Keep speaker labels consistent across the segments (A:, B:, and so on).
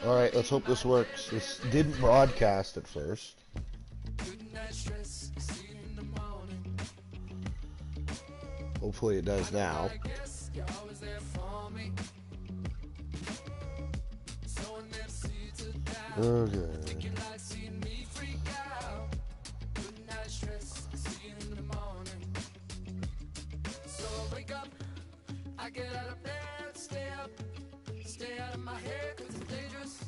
A: Alright, let's hope this works. This didn't broadcast at first. Hopefully it does now. Okay.
B: I get out of bed, stay up, stay out of my head 'cause it's dangerous,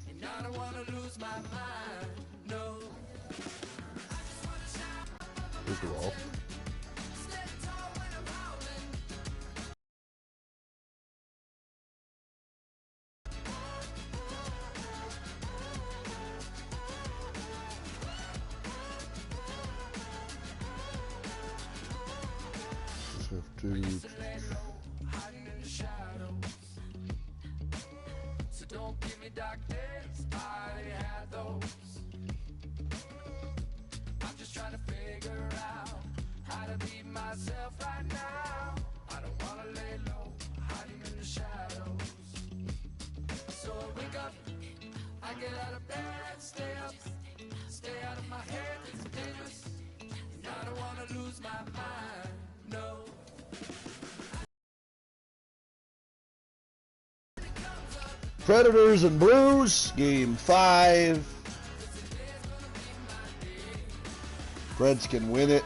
B: and I don't wanna lose my mind, no.
A: Here's the wall. Just have to...
B: Don't give me dark days, I already had those. I'm just trying to figure out how to be myself right now. I don't wanna lay low, hiding in the shadows. So I wake up, I get out of bed, stay up, stay out of my head, 'cause it's dangerous, and I don't wanna lose my mind, no.
A: Predators and Blues, Game 5. Preds can win it.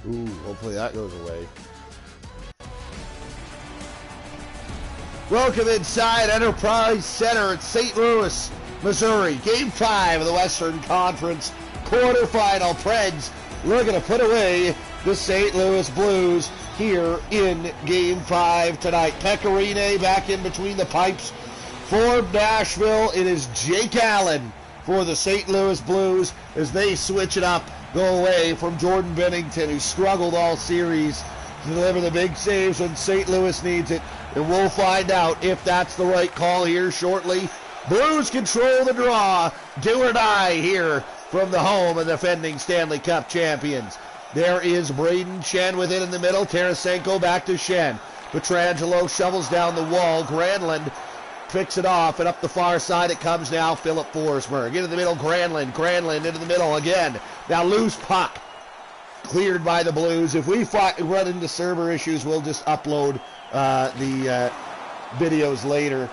A: Ooh, hopefully that goes away. Welcome inside Enterprise Center at St. Louis, Missouri. Game 5 of the Western Conference quarterfinal. Preds looking to put away the St. Louis Blues here in Game 5 tonight. Pecorine back in between the pipes for Nashville. It is Jake Allen for the St. Louis Blues as they switch it up, go away from Jordan Bennington, who struggled all series to deliver the big saves when St. Louis needs it. And we'll find out if that's the right call here shortly. Blues control the draw. Do or die here from the home of the defending Stanley Cup champions. There is Braden Shen with it in the middle. Tarasenko back to Shen. Pietrangelo shovels down the wall. Granlund picks it off, and up the far side it comes now. Philip Forsberg into the middle. Granlund into the middle again. Now loose puck. Cleared by the Blues. If we run into server issues, we'll just upload the videos later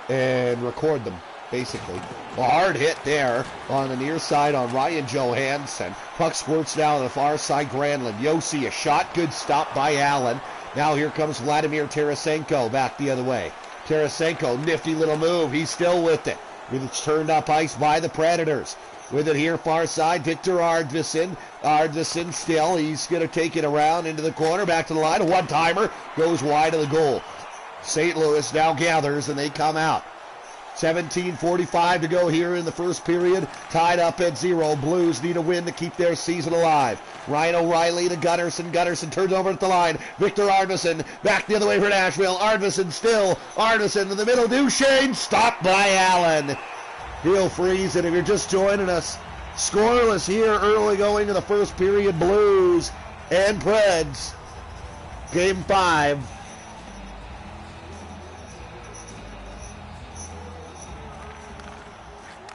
A: and record them, basically. A hard hit there on the near side on Ryan Johansson. Puck squirts down on the far side. Granlund. Yossi, a shot. Good stop by Allen. Now here comes Vladimir Tarasenko back the other way. Tarasenko, nifty little move. He's still with it. It's turned up ice by the Predators. With it here, far side, Victor Arvidsson. Arvidsson still. He's going to take it around into the corner. Back to the line. A one-timer. Goes wide of the goal. St. Louis now gathers, and they come out. 17:45 to go here in the first period. Tied up at 0. Blues need a win to keep their season alive. Ryan O'Reilly to Gunnarsson. Gunnarsson turns over at the line. Victor Arvidsson back the other way for Nashville. Arvidsson still. Arvidsson in the middle. Duchesne stopped by Allen. He'll freeze it if you're just joining us. Scoreless here early going in the first period. Blues and Preds. Game 5.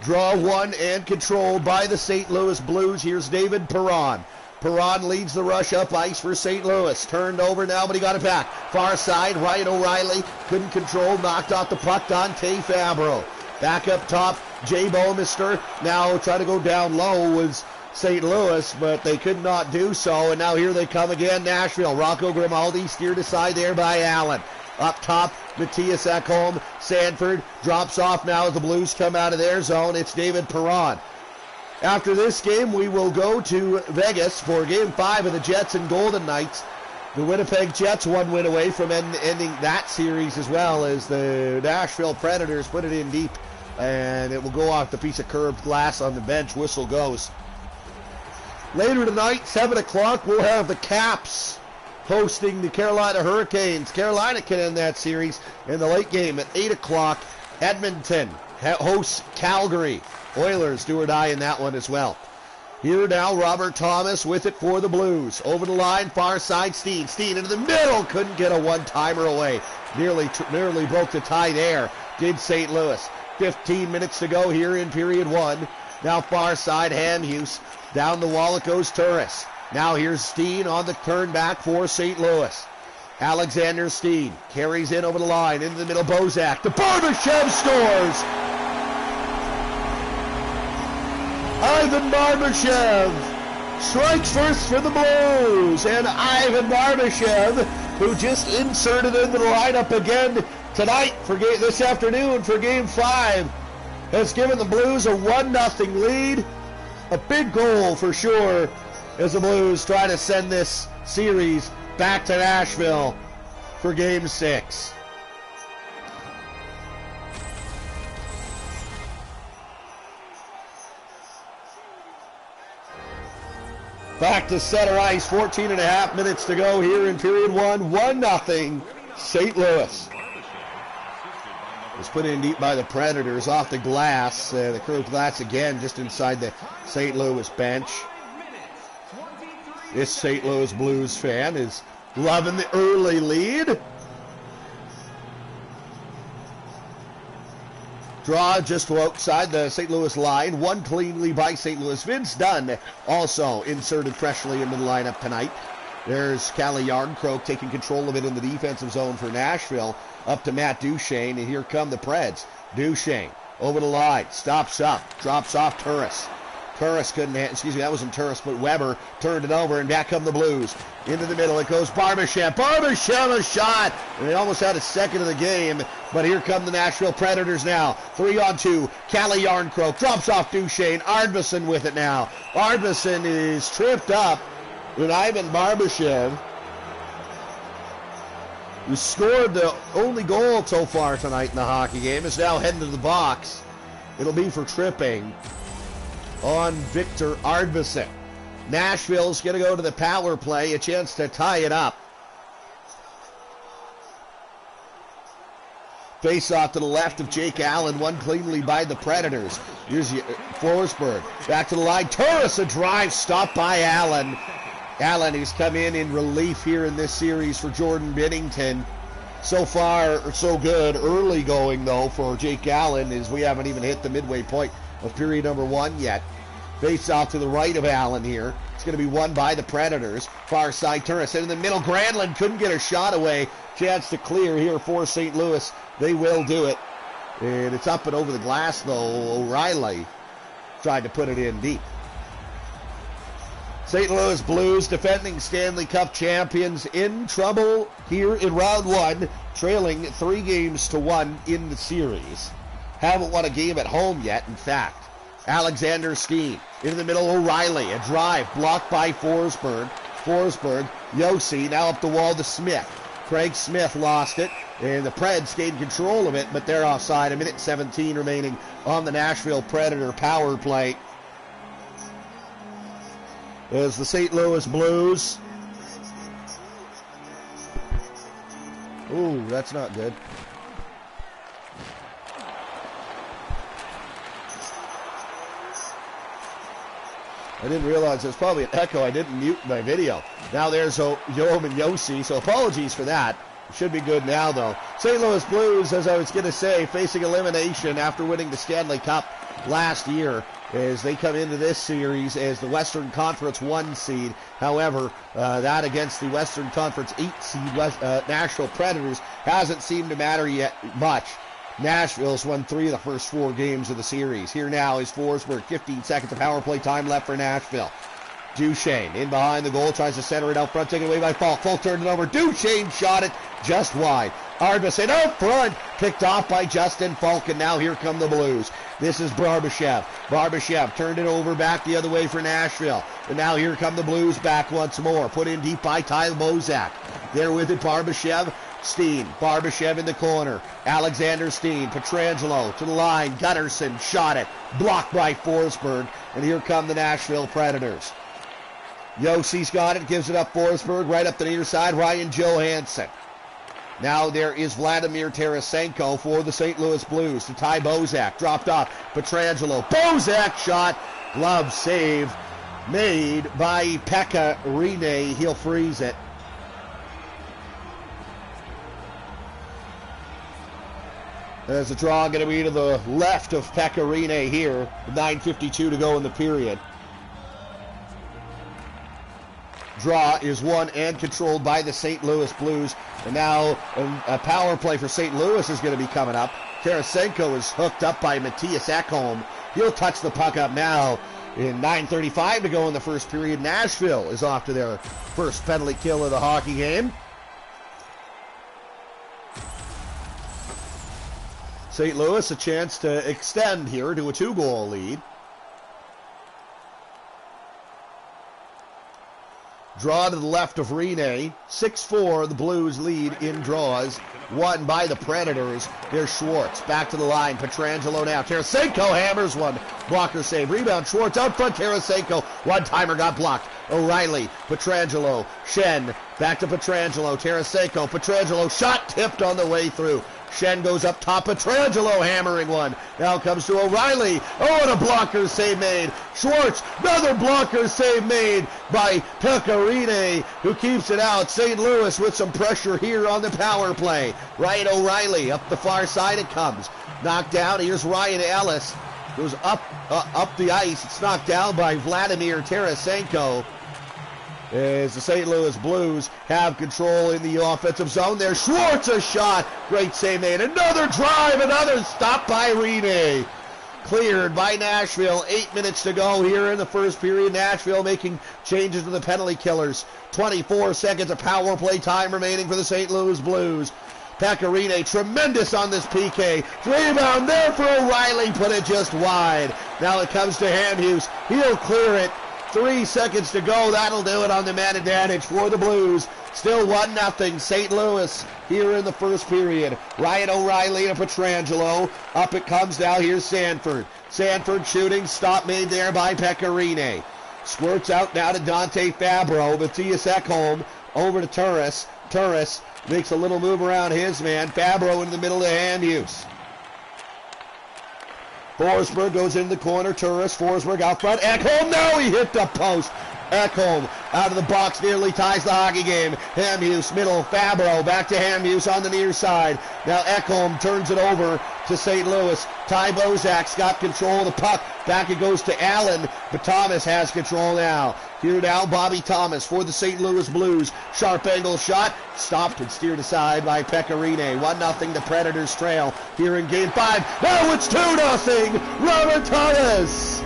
A: Draw one and controlled by the St. Louis Blues. Here's David Perron. Perron leads the rush up ice for St. Louis. Turned over now, but he got it back. Far side, Ryan O'Reilly couldn't control. Knocked off the puck. Dante Fabro. Back up top, Jay Bouwmeester. Now try to go down low was St. Louis, but they could not do so. And now here they come again, Nashville. Rocco Grimaldi steered aside there by Allen. Up top, Matthias Ekholm. Sanford drops off now as the Blues come out of their zone. It's David Perron. After this game, we will go to Vegas for Game 5 of the Jets and Golden Knights. The Winnipeg Jets one win away from ending that series, as well as the Nashville Predators put it in deep, and it will go off the piece of curved glass on the bench. Whistle goes. Later tonight, 7 o'clock, we'll have the Caps hosting the Carolina Hurricanes. Carolina can end that series in the late game at 8 o'clock. Edmonton hosts Calgary. Oilers do or die in that one as well. Here now, Robert Thomas with it for the Blues. Over the line, far side, Steen. Steen into the middle, couldn't get a one-timer away. Nearly broke the tie there, did St. Louis. 15 minutes to go here in period one. Now far side, Hamhuis. Down the wall it goes, Turris. Now here's Steen on the turn back for St. Louis. Alexander Steen carries in over the line, into the middle, Bozak. The Barbashev scores! Ivan Barbashev strikes first for the Blues, and Ivan Barbashev, who just inserted into the lineup again tonight this afternoon for Game 5, has given the Blues a 1-0 lead. A big goal for sure as the Blues try to send this series back to Nashville for Game 6. Back to center ice, 14 and a half minutes to go here in period one. 1-0 St. Louis. Was put in deep by the Predators off the glass. The curved glass again just inside the St. Louis bench. This St. Louis Blues fan is loving the early lead. Draw just outside the St. Louis line. One cleanly by St. Louis. Vince Dunn also inserted freshly into the lineup tonight. There's Calle Yarncroke taking control of it in the defensive zone for Nashville. Up to Matt Duchesne, and here come the Preds. Duchesne over the line, stops up, drops off Turris. Turris couldn't, that wasn't Turris, but Weber turned it over, and back come the Blues. Into the middle, it goes Barbashev. Barbashev, a shot! And they almost had a second of the game, but here come the Nashville Predators now. 3-on-2, Calle Yarncroke drops off Duchesne. Arvidsson with it now. Arvidsson is tripped up with Ivan Barbashev, who scored the only goal so far tonight in the hockey game, is now heading to the box. It'll be for tripping on Victor Arvidsson. Nashville's going to go to the power play, a chance to tie it up. Face off to the left of Jake Allen, one cleanly by the Predators. Here's Forsberg, back to the line. Turris, a drive, stopped by Allen. Allen, who's come in relief here in this series for Jordan Binnington. So far, so good. Early going, though, for Jake Allen, as we haven't even hit the midway point of period number one yet. Face off to the right of Allen here. It's going to be won by the Predators. Far side, Turris in the middle. Granlund couldn't get a shot away. Chance to clear here for St. Louis. They will do it. And it's up and over the glass, though. O'Reilly tried to put it in deep. St. Louis Blues, defending Stanley Cup champions, in trouble here in round one, trailing 3-1 in the series. Haven't won a game at home yet, in fact. Alexander Steen into the middle, O'Reilly, a drive blocked by Forsberg. Josi now up the wall to Smith. Craig Smith lost it, and the Preds gained control of it, but they're offside. 1:17 remaining on the Nashville Predator power play. As the St. Louis Blues. Ooh, that's not good. I didn't realize there's probably an echo. I didn't mute my video. Now there's Yoam and Josi, so apologies for that. Should be good now, though. St. Louis Blues, as I was going to say, facing elimination after winning the Stanley Cup last year, as they come into this series as the Western Conference 1 seed. However, that against the Western Conference 8 seed Nashville Predators hasn't seemed to matter yet much. Nashville's won 3 of the first 4 games of the series. Here now is Forsberg, 15 seconds of power play time left for Nashville. Duchesne in behind the goal, tries to center it out front, taken away by Falk. Falk turned it over. Duchesne shot it just wide. Arvidsson out front, picked off by Justin Falk, and now here come the Blues. This is Barbashev. Barbashev turned it over back the other way for Nashville. And now here come the Blues back once more. Put in deep by Tyler Bozak. There with it, Barbashev. Steen, Barbashev in the corner. Alexander Steen, Pietrangelo to the line. Gunnarsson shot it. Blocked by Forsberg. And here come the Nashville Predators. Josi's got it, gives it up Forsberg, right up the near side, Ryan Johansson. Now there is Vladimir Tarasenko for the St. Louis Blues to tie Bozak. Dropped off, Pietrangelo. Bozak shot, glove save made by Pekka Rinne. He'll freeze it. There's a draw going to be to the left of Pekka Rinne here. 9:52 to go in the period. Draw is won and controlled by the St. Louis Blues. And now a power play for St. Louis is going to be coming up. Tarasenko is hooked up by Matthias Ekholm. He'll touch the puck up now. In 9:35 to go in the first period, Nashville is off to their first penalty kill of the hockey game. St. Louis a chance to extend here to a 2-goal lead. Draw to the left of Rinne. 6-4, the Blues lead in draws. Won by the Predators. There's Schwartz. Back to the line. Pietrangelo now. Tarasenko hammers one. Blocker save. Rebound. Schwartz out front. Tarasenko. One-timer got blocked. O'Reilly. Pietrangelo. Shen. Back to Pietrangelo. Tarasenko. Pietrangelo. Shot tipped on the way through. Shen goes up top. Pietrangelo hammering one. Now comes to O'Reilly. Oh, and a blocker save made. Schwartz. Another blocker save made by Pekka Rinne, who keeps it out. St. Louis with some pressure here on the power play. Ryan O'Reilly up the far side it comes. Knocked down. Here's Ryan Ellis. Goes up the ice. It's knocked down by Vladimir Tarasenko. As the St. Louis Blues have control in the offensive zone. There's Schwartz, a shot. Great save made. Another drive, another stop by Rinne. Cleared by Nashville. 8 minutes to go here in the first period. Nashville making changes to the penalty killers. 24 seconds of power play time remaining for the St. Louis Blues. Pekka Rinne, tremendous on this PK. Rebound there for O'Reilly, put it just wide. Now it comes to Hamhuis. He'll clear it. 3 seconds to go. That'll do it on the man advantage for the Blues. Still 1-0 St. Louis here in the first period. Ryan O'Reilly and Pietrangelo. Up it comes now. Here's Sanford. Sanford shooting. Stop made there by Pekka Rinne. Squirts out now to Dante Fabro. Matthias Ekholm over to Turris. Turris makes a little move around his man. Fabro in the middle to Hamhuis. Forsberg goes in the corner. Turris. Forsberg out front. Ekholm. No, he hit the post. Ekholm out of the box nearly ties the hockey game. Hamhuis middle. Fabro back to Hamhuis on the near side. Now Ekholm turns it over to St. Louis. Ty Bozak's got control of the puck. Back it goes to Allen, but Thomas has control now. Here now Bobby Thomas for the St. Louis Blues. Sharp angle shot. Stopped and steered aside by Pekka Rinne. 1-0 the Predators trail here in Game 5. Now it's 2-0. Robert Thomas.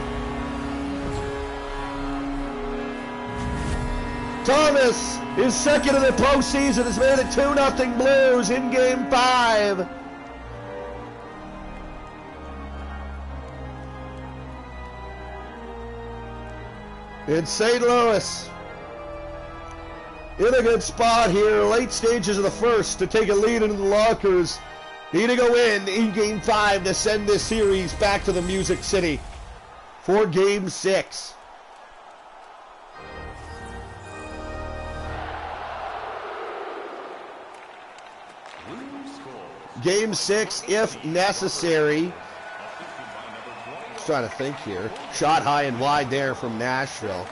A: Thomas, his second of the postseason, has made it 2-0 Blues in Game 5. In St. Louis, in a good spot here, late stages of the first, to take a lead into the lockers. Need to go in Game 5 to send this series back to the Music City for Game 6. Game 6, if necessary. Just trying to think here. Shot high and wide there from Nashville.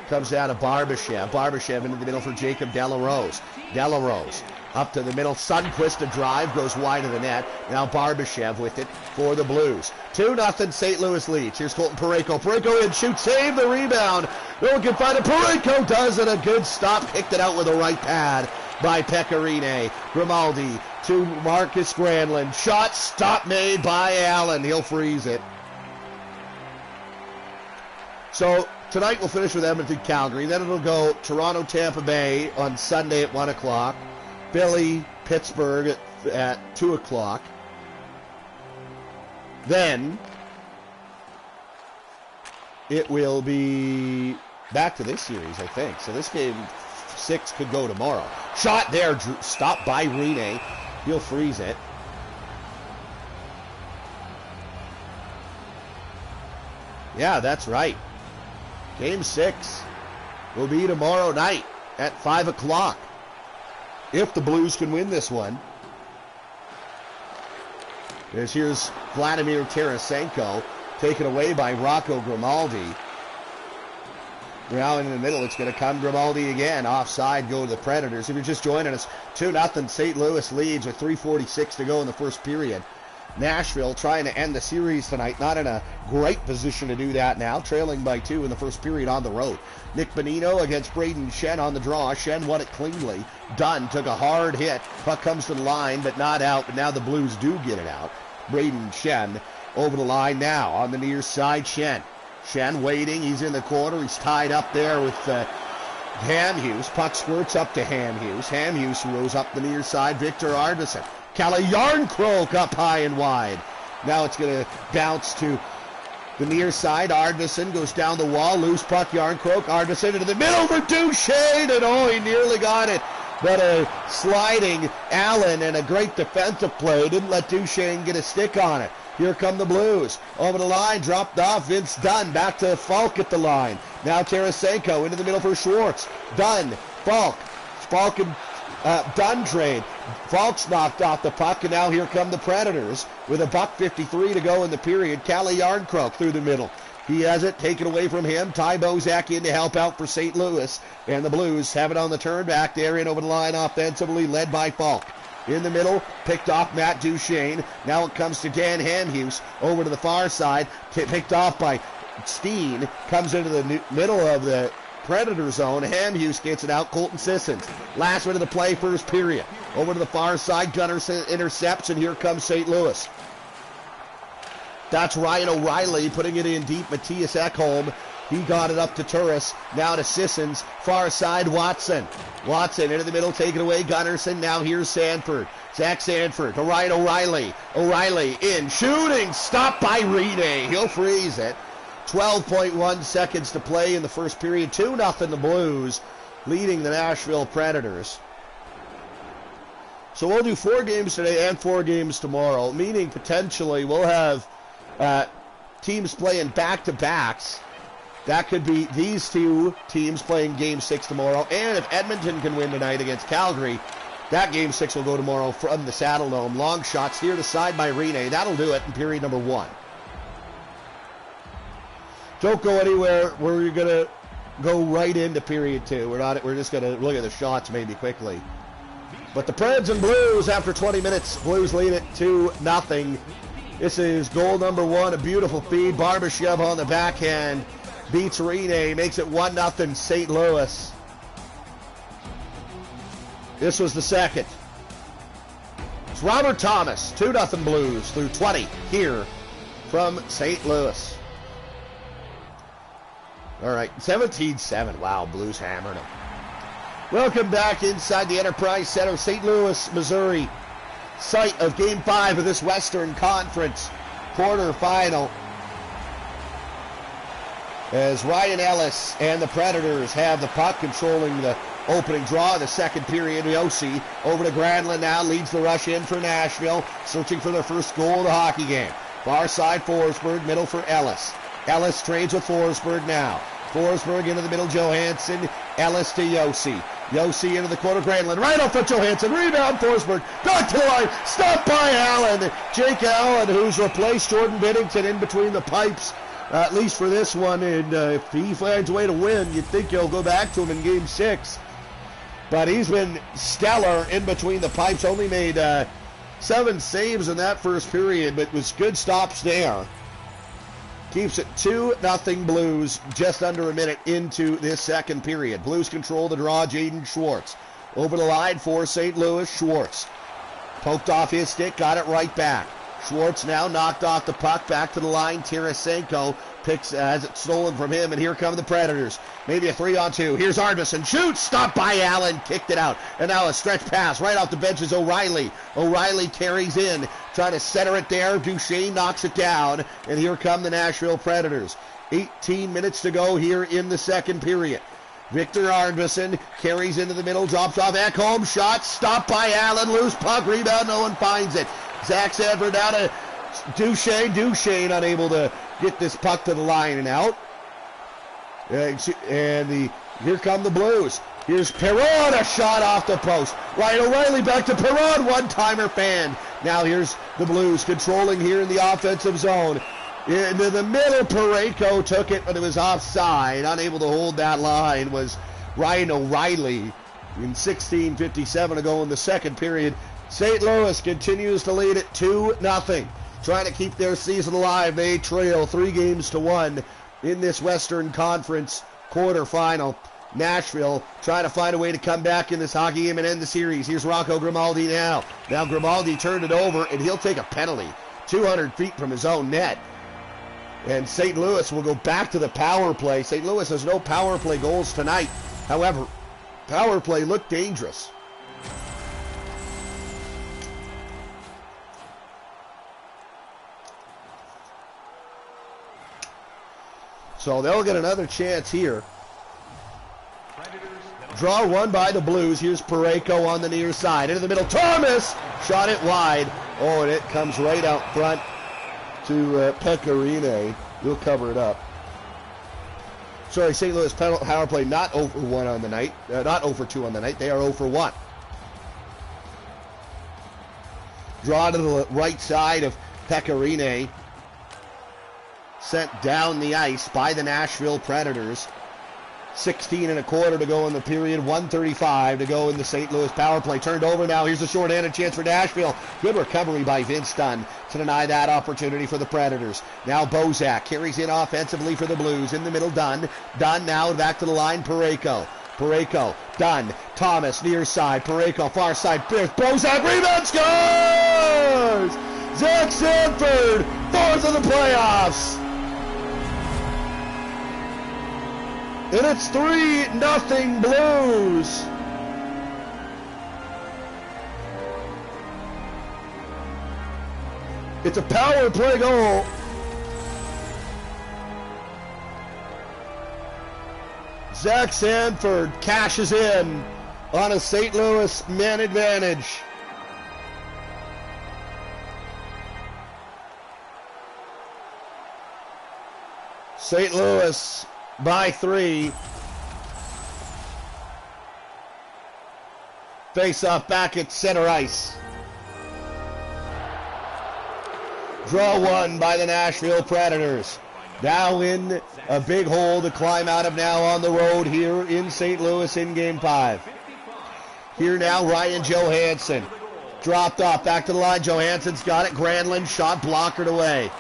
A: Comes down to Barbashev. Barbashev into the middle for Jacob Delarose. Delarose up to the middle. Sundqvist a drive, goes wide of the net. Now Barbashev with it for the Blues. 2-0 St. Louis leads. Here's Colton Parayko. Parayko in, shoot, save the rebound. No one can find it. Parayko does it. A good stop. Kicked it out with a right pad by Pekka Rinne. Grimaldi to Marcus Granlund. Shot, stop made by Allen. He'll freeze it. So tonight we'll finish with Edmonton, Calgary. Then it'll go Toronto, Tampa Bay on Sunday at 1 o'clock. Philly, Pittsburgh at 2 o'clock. Then it will be back to this series, I think. So this Game 6 could go tomorrow. Shot there, stopped by Rinne. He'll freeze it. Yeah, that's right. Game 6 will be tomorrow night at 5 o'clock. If the Blues can win this one. Here's Vladimir Tarasenko, taken away by Rocco Grimaldi. Now in the middle, it's going to come Grimaldi again. Offside, go to the Predators. If you're just joining us, 2-0 St. Louis leads with 3:46 to go in the first period. Nashville trying to end the series tonight. Not in a great position to do that now. Trailing by 2 in the first period on the road. Nick Bonino against Braden Shen on the draw. Shen won it cleanly. Dunn took a hard hit. Puck comes to the line, but not out. But now the Blues do get it out. Braden Shen over the line now on the near side. Shen waiting. He's in the corner. He's tied up there with Hamhuis. Puck squirts up to Hamhuis. Hamhuis rolls up the near side. Victor Arvidsson. Kalle Järnkrok up high and wide. Now it's going to bounce to the near side. Arvidsson goes down the wall. Loose puck. Järnkrok. Arvidsson into the middle for Duchesne. And he nearly got it. But a sliding Allen and a great defensive play didn't let Duchesne get a stick on it. Here come the Blues. Over the line, dropped off. Vince Dunn back to Falk at the line. Now Tarasenko into the middle for Schwartz. Dunn, Falk. Falk and Dunn trade. Falk's knocked off the puck, and now here come the Predators with $1:53 to go in the period. Kalle Järnkrok through the middle. He has it taken away from him. Ty Bozak in to help out for St. Louis. And the Blues have it on the turn back there in over the line offensively, led by Falk. In the middle, picked off Matt Duchesne. Now it comes to Dan Hamhuis over to the far side. Picked off by Steen. Comes into the middle of the Predator zone. Hamhuis gets it out. Colton Sissons. Last minute of the play, first period. Over to the far side. Gunnarsson intercepts, and here comes St. Louis. That's Ryan O'Reilly putting it in deep. Matthias Ekholm. He got it up to Turris. Now to Sissons. Far side, Watson. Watson into the middle, taken away. Gunnarsson. Now here's Sanford. Zach Sanford to Ryan O'Reilly. O'Reilly in. Shooting. Stopped by Rene. He'll freeze it. 12.1 seconds to play in the first period. 2-0 the Blues, leading the Nashville Predators. So we'll do 4 games today and 4 games tomorrow, meaning potentially we'll have teams playing back-to-backs. That could be these two teams playing Game 6 tomorrow. And if Edmonton can win tonight against Calgary, that Game 6 will go tomorrow from the Saddle Dome. Long shot steered aside by Rene. That'll do it in period number 1. Don't go anywhere. We're going to go right into period 2. We're just going to look at the shots maybe quickly. But the Preds and Blues, after 20 minutes, Blues lead it 2-0. This is goal number 1, a beautiful feed. Barbashev on the backhand. Beats Rene, makes it 1-0 St. Louis. This was the second. It's Robert Thomas, 2-0 Blues through 20 here from St. Louis. All right, 17-7. Wow, Blues hammering them. Welcome back inside the Enterprise Center, St. Louis, Missouri. Site of Game 5 of this Western Conference quarterfinal. As Ryan Ellis and the Predators have the puck, controlling the opening draw of the second period. Yossi over to Granlund now, leads the rush in for Nashville, searching for their first goal of the hockey game. Far side, Forsberg, middle for Ellis. Ellis trades with Forsberg now. Forsberg into the middle, Johansson. Ellis to Yossi. Yossi into the corner, Granlund. Right off of Johansson. Rebound, Forsberg. Back to the line. Stopped by Allen. Jake Allen, who's replaced Jordan Binnington in between the pipes, at least for this one. And if he finds a way to win, you'd think he'll go back to him in Game 6. But he's been stellar in between the pipes. Only made 7 saves in that first period, but was good stops there. Keeps it 2-0 Blues, just under a minute into this second period. Blues control the draw, Jaden Schwartz. Over the line for St. Louis, Schwartz. Poked off his stick, got it right back. Schwartz now knocked off the puck, back to the line. Tarasenko has it stolen from him, and here come the Predators. Maybe a 3-on-2. Here's Arvidsson. Shoots! Stopped by Allen. Kicked it out. And now a stretch pass right off the bench is O'Reilly. O'Reilly carries in. Trying to center it there. Duchesne knocks it down. And here come the Nashville Predators. 18 minutes to go here in the second period. Victor Arvidsson carries into the middle. Drops off Ekholm. Shot. Stopped by Allen. Loose puck. Rebound. No one finds it. Zach Sanford down to Duchesne. Duchesne unable to get this puck to the line and out. Here come the Blues. Here's Perron, a shot off the post. Ryan O'Reilly back to Perron, one-timer fan. Now here's the Blues controlling here in the offensive zone. Into the middle, Parayko took it, but it was offside. Unable to hold that line was Ryan O'Reilly. In 16:57 to go in the second period, St. Louis continues to lead it 2-0. Trying to keep their season alive. They trail 3-1 in this Western Conference quarterfinal. Nashville trying to find a way to come back in this hockey game and end the series. Here's Rocco Grimaldi now. Now Grimaldi turned it over, and he'll take a penalty 200 feet from his own net. And St. Louis will go back to the power play. St. Louis has no power play goals tonight. However, power play looked dangerous. So they'll get another chance here. Draw one by the Blues. Here's Parayko on the near side. Into the middle. Thomas shot it wide. Oh, and it comes right out front to Pecorine. He'll cover it up. Sorry, St. Louis power play not 0 for 1 on the night. Not 0 for 2 on the night. They are 0 for 1. Draw to the right side of Pecorine. Sent down the ice by the Nashville Predators. 16.25 to go in the period. 1:35 to go in the St. Louis power play. Turned over now. Here's a short-handed chance for Nashville. Good recovery by Vince Dunn to deny that opportunity for the Predators. Now Bozak carries in offensively for the Blues. In the middle, Dunn. Dunn now back to the line. Parayko. Parayko. Dunn. Thomas near side. Parayko far side. Bozak rebound scores! Zach Sanford, fourth of the playoffs. And it's 3-0 Blues. It's a power play goal. Zach Sanford cashes in on a St. Louis man advantage. St. Louis by 3. Face off back at center ice. Draw one by the Nashville Predators. Now in a big hole to climb out of now on the road here in St. Louis in Game 5. Here now Ryan Johansson. Dropped off, back to the line. Johansson's got it. Granlund shot blockered away.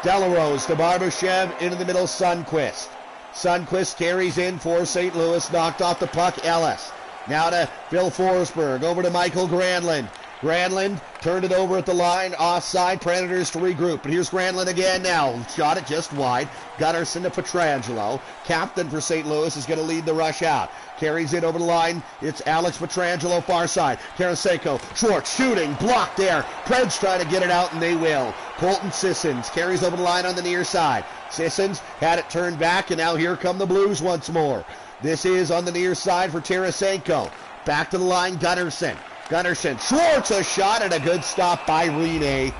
A: Delarose to Barbashev into the middle. Sundqvist. Sundqvist carries in for St. Louis. Knocked off the puck. Ellis. Now to Phil Forsberg. Over to Michael Granlund. Granlund turned it over at the line. Offside. Predators to regroup. But here's Granlund again now. Shot it just wide. Gunnarsson to Pietrangelo. Captain for St. Louis is going to lead the rush out. Carries it over the line. It's Alex Pietrangelo far side. Tarasenko. Schwartz shooting. Blocked there. Preds trying to get it out, and they will. Colton Sissons carries over the line on the near side. Sissons had it turned back, and now here come the Blues once more. This is on the near side for Tarasenko. Back to the line, Gunnarsson. Gunnarsson. Schwartz a shot, and a good stop by Rene.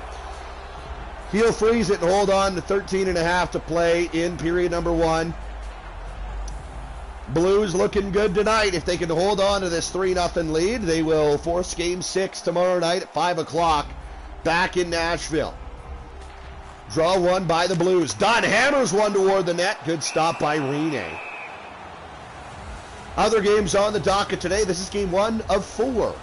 A: He'll freeze it and hold on to 13.5 to play in period number 1. Blues looking good tonight. If they can hold on to this 3-0 lead, they will force Game 6 tomorrow night at 5 o'clock back in Nashville. Draw one by the Blues. Dunn hammers one toward the net. Good stop by Rene. Other games on the docket today. This is Game 1 of 4.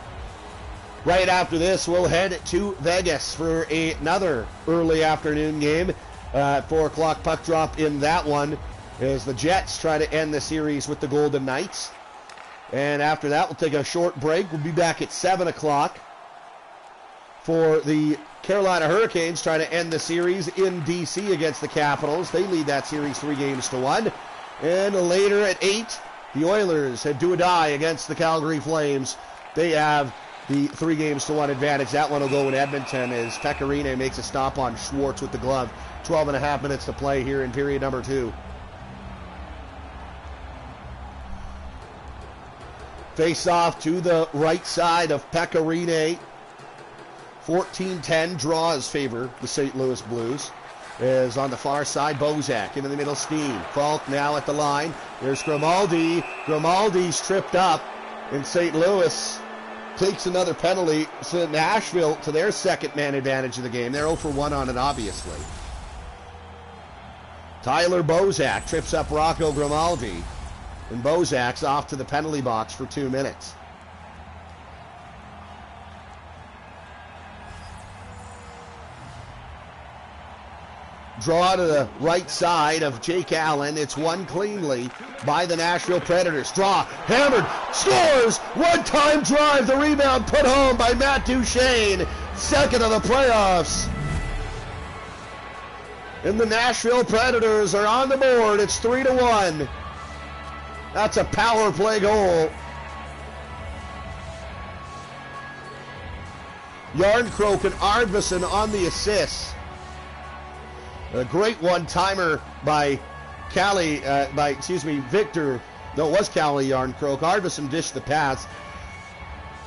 A: Right after this, we'll head to Vegas for another early afternoon game. 4 o'clock puck drop in that one as the Jets try to end the series with the Golden Knights. And after that, we'll take a short break. We'll be back at 7 o'clock for the Carolina Hurricanes trying to end the series in D.C. against the Capitals. They lead that series 3-1. And later at 8, the Oilers had do or die against the Calgary Flames. They have the 3-1 advantage. That one will go in Edmonton as Pecorine makes a stop on Schwartz with the glove. 12.5 minutes to play here in period number 2. Face off to the right side of Pecorine. 14-10 draws favor the St. Louis Blues. Is on the far side, Bozak into the middle, Steen. Falk now at the line. There's Grimaldi. Grimaldi's tripped up, and St. Louis takes another penalty. So Nashville to their second man advantage of the game. They're 0 for 1 on it, obviously. Tyler Bozak trips up Rocco Grimaldi. And Bozak's off to the penalty box for 2 minutes. Draw to the right side of Jake Allen. It's won cleanly by the Nashville Predators. Draw, hammered, scores! One-time drive, the rebound put home by Matt Duchesne. Second of the playoffs. And the Nashville Predators are on the board. It's 3-1. That's a power play goal. Yarncroke and Arvidsson on the assists. A great one-timer by Victor. No, it was Callie Yarncroke. Arvidsson dished the pass.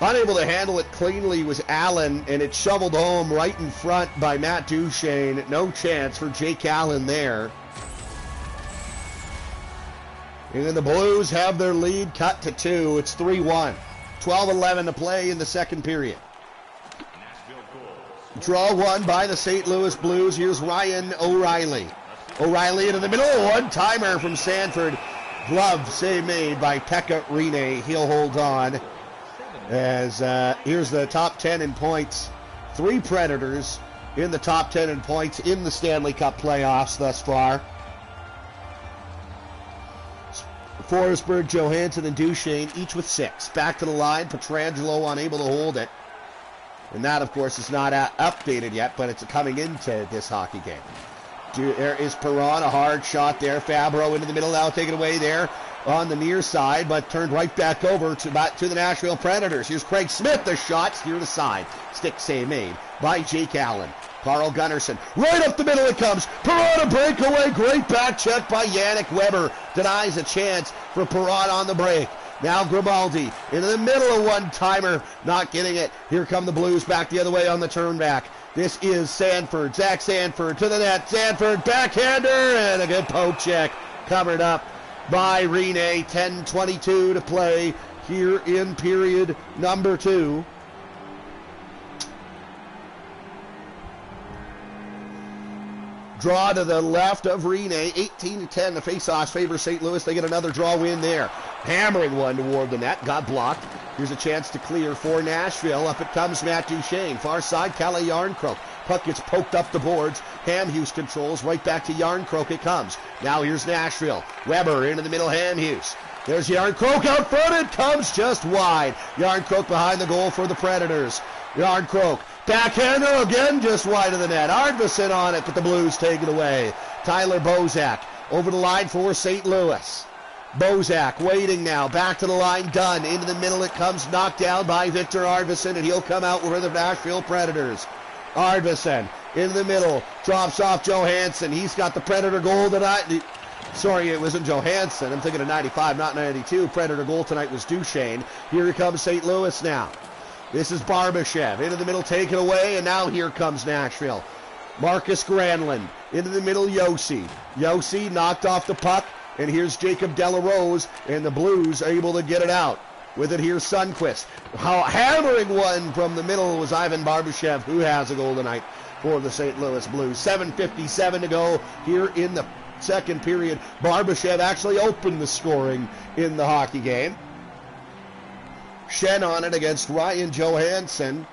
A: Unable to handle it cleanly was Allen, and it shoveled home right in front by Matt Duchesne. No chance for Jake Allen there. And then the Blues have their lead cut to 2. It's 3-1. 12-11 to play in the second period. Draw won by the St. Louis Blues. Here's Ryan O'Reilly. O'Reilly into the middle. One-timer from Sanford. Glove save made by Pekka Rinne. He'll hold on. As here's the top 10 in points. 3 Predators in the top 10 in points in the Stanley Cup playoffs thus far. Forsberg, Johansson, and Duchesne each with 6. Back to the line. Pietrangelo unable to hold it. And that, of course, is not updated yet, but it's coming into this hockey game. There is Perron, a hard shot there. Fabro into the middle now, taken away there on the near side, but turned right back over to the Nashville Predators. Here's Craig Smith, the shot, steered aside. Stick save made by Jake Allen. Carl Gunnarsson, right up the middle it comes. Perron, a breakaway, great back check by Yannick Weber. Denies a chance for Perron on the break. Now Grimaldi into the middle of one-timer, not getting it. Here come the Blues back the other way on the turn back. This is Sanford, Zach Sanford to the net. Sanford, backhander, and a good poke check. Covered up by Rinne. 10:22 to play here in period number 2. Draw to the left of Rinne. 18-10. The faceoffs favor St. Louis. They get another draw win there. Hammering one toward the net. Got blocked. Here's a chance to clear for Nashville. Up it comes Matt Duchesne. Far side, Calle Yarncroke. Puck gets poked up the boards. Hamhuis controls. Right back to Yarncroke it comes. Now here's Nashville. Weber into the middle. Hamhuis. There's Yarncroke out front. It comes just wide. Yarncroke behind the goal for the Predators. Yarncroke. Backhander again, just wide of the net. Arvidsson on it, but the Blues take it away. Tyler Bozak over the line for St. Louis. Bozak waiting now, back to the line, Dunn into the middle. It comes knocked down by Victor Arvidsson, and he'll come out with the Nashville Predators. Arvidsson in the middle, drops off Johansson. He's got the Predator goal tonight. Sorry, it wasn't Johansson. I'm thinking of 95, not 92. Predator goal tonight was Duchesne. Here comes St. Louis now. This is Barbashev into the middle, taken away, and now here comes Nashville. Marcus Granlund into the middle, Yossi. Yossi knocked off the puck, and here's Jacob Delarose, and the Blues able to get it out. With it, here's Sundqvist. Hammering one from the middle was Ivan Barbashev, who has a goal tonight for the St. Louis Blues. 7:57 to go here in the second period. Barbashev actually opened the scoring in the hockey game. Shen on it against Ryan Johansson.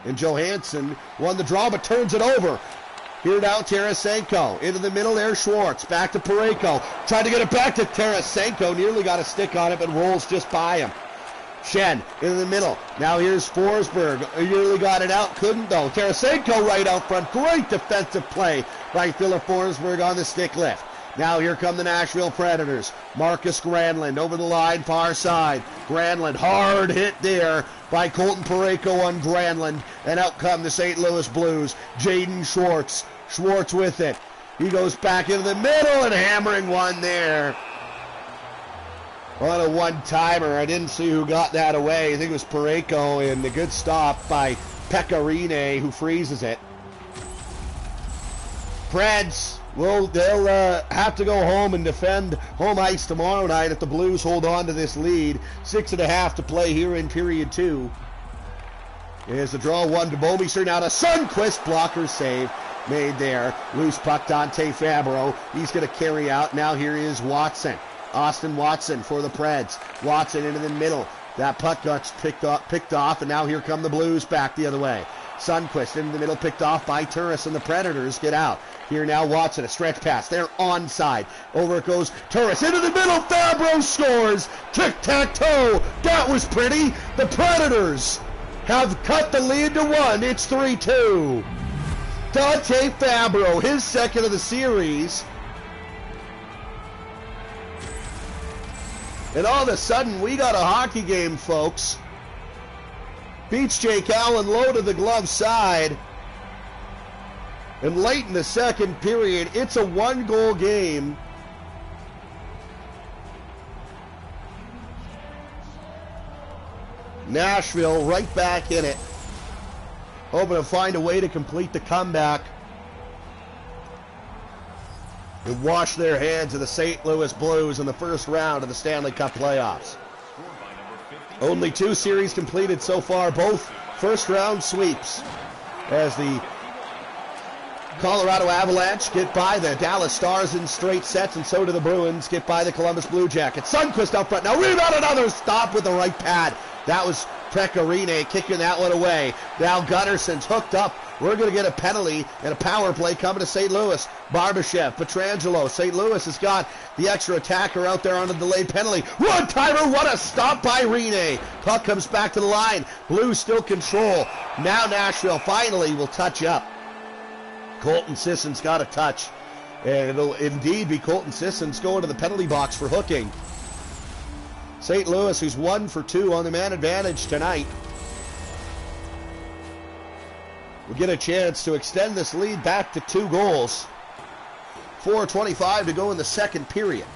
A: And Johansson won the draw but turns it over. Here now Tarasenko. Into the middle there, Schwartz. Back to Parayko. Tried to get it back to Tarasenko. Nearly got a stick on it but rolls just by him. Shen into the middle. Now here's Forsberg. Nearly got it out. Couldn't though. Tarasenko right out front. Great defensive play by Philip Forsberg on the stick lift. Now here come the Nashville Predators. Marcus Granlund over the line, far side. Granlund, hard hit there by Colton Parayko on Granlund. And out come the St. Louis Blues. Jaden Schwartz. Schwartz with it. He goes back into the middle and hammering one there. On a one-timer. I didn't see who got that away. I think it was Parayko, and a good stop by Pekka Rinne, who freezes it. Preds. Well, they'll have to go home and defend home ice tomorrow night if the Blues hold on to this lead. 6.5 to play here in period 2. Here's the draw one to Bobieser. Now to Sundqvist, blocker save. made there. Loose puck, Dante Fabro. He's going to carry out. Now here is Watson. Austin Watson for the Preds. Watson into the middle. That puck got picked off, and now here come the Blues back the other way. Sundqvist into the middle, picked off by Turris, and the Predators get out. Here now Watson, a stretch pass. They're onside. Over it goes Turris into the middle. Fabro scores. Tic-tac-toe. That was pretty. The Predators have cut the lead to 1. It's 3-2. Dante Fabro, his second of the series. And all of a sudden, we got a hockey game, folks. Beats Jake Allen low to the glove side. And late in the second period, it's a 1-goal game. Nashville right back in it. Hoping to find a way to complete the comeback and wash their hands of the St. Louis Blues in the first round of the Stanley Cup playoffs. Only 2 series completed so far, both first-round sweeps, as the Colorado Avalanche get by the Dallas Stars in straight sets, and so do the Bruins get by the Columbus Blue Jackets. Sundqvist out front. Now rebound, another stop with the right pad. That was Pecorine kicking that one away. Now Gunnarson's hooked up. We're going to get a penalty and a power play coming to St. Louis. Barbashev, Pietrangelo. St. Louis has got the extra attacker out there on a delayed penalty. One-timer, what a stop by Rene. Puck comes back to the line. Blues still control. Now Nashville finally will touch up. Colton Sisson's got a touch. And it'll indeed be Colton Sissons going to the penalty box for hooking. St. Louis, who's 1 for 2 on the man advantage tonight, will get a chance to extend this lead back to 2 goals. 4:25 to go in the second period.